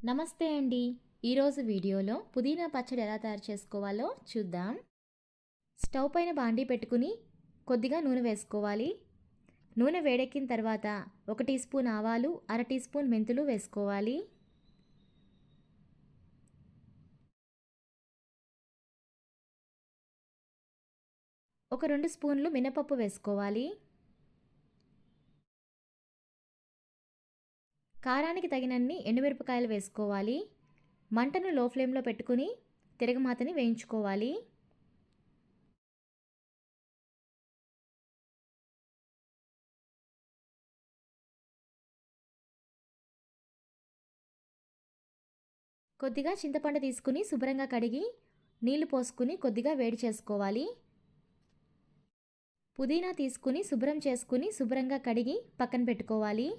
నమస్తే అండి. ఈరోజు వీడియోలో పుదీనా పచ్చడి ఎలా తయారు చేసుకోవాలో చూద్దాం. స్టవ్ పైన బాండీ పెట్టుకుని కొద్దిగా నూనె వేసుకోవాలి. నూనె వేడెక్కిన తర్వాత 1 టీ స్పూన్ ఆవాలు, అర టీ స్పూన్ మెంతులు వేసుకోవాలి. ఒక 2 స్పూన్లు మినపప్పు వేసుకోవాలి. కారానికి తగినన్ని ఎండుమిరపకాయలు వేసుకోవాలి. మంటను లో ఫ్లేమ్లో పెట్టుకుని తిరగమాతని వేయించుకోవాలి. కొద్దిగా చింతపండు తీసుకుని శుభ్రంగా కడిగి నీళ్లు పోసుకుని కొద్దిగా వేడి చేసుకోవాలి. పుదీనా తీసుకుని శుభ్రంగా కడిగి పక్కన పెట్టుకోవాలి.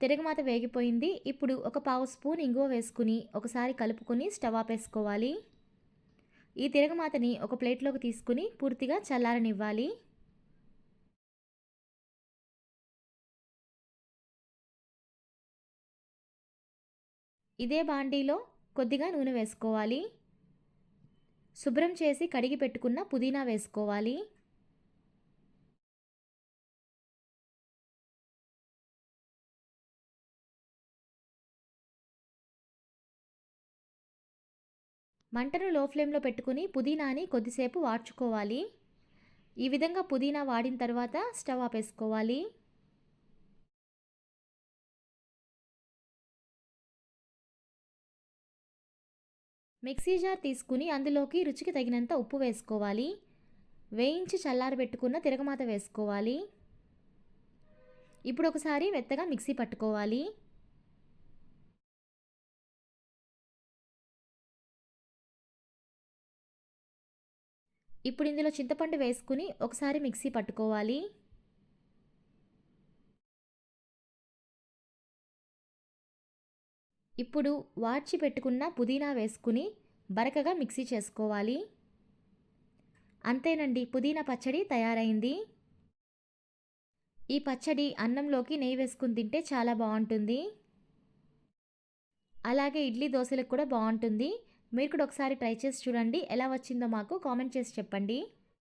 తిరగమాత వేగిపోయింది. ఇప్పుడు ఒక పావు స్పూన్ ఇంగువ వేసుకుని ఒకసారి కలుపుకొని స్టవ్ ఆపేసుకోవాలి. ఈ తిరగమాతని ఒక ప్లేట్లోకి తీసుకుని పూర్తిగా చల్లారనివ్వాలి. ఇదే బాండీలో కొద్దిగా నూనె వేసుకోవాలి. శుభ్రం చేసి కడిగి పెట్టుకున్న పుదీనా వేసుకోవాలి. మంటను లో ఫ్లేమ్లో పెట్టుకుని పుదీనాని కొద్దిసేపు వాడ్చుకోవాలి. ఈ విధంగా పుదీనా వాడిన తర్వాత స్టవ్ ఆపేసుకోవాలి. మిక్సీ జార్ తీసుకుని అందులోకి రుచికి తగినంత ఉప్పు వేసుకోవాలి. వేయించి చల్లారబెట్టుకున్న తిరగమాత వేసుకోవాలి. ఇప్పుడు ఒకసారి మెత్తగా మిక్సీ పట్టుకోవాలి. ఇప్పుడు ఇందులో చింతపండు వేసుకుని ఒకసారి మిక్సీ పట్టుకోవాలి. ఇప్పుడు వాడ్చి పెట్టుకున్న పుదీనా వేసుకుని బరకగా మిక్సీ చేసుకోవాలి. అంతేనండి, పుదీనా పచ్చడి తయారైంది. ఈ పచ్చడి అన్నంలోకి నెయ్యి వేసుకుని తింటే చాలా బాగుంటుంది. అలాగే ఇడ్లీ దోశలకు కూడా బాగుంటుంది. మీరు కూడా ఒకసారి ట్రై చేసి చూడండి. ఎలా వచ్చిందో మాకు కామెంట్ చేసి చెప్పండి.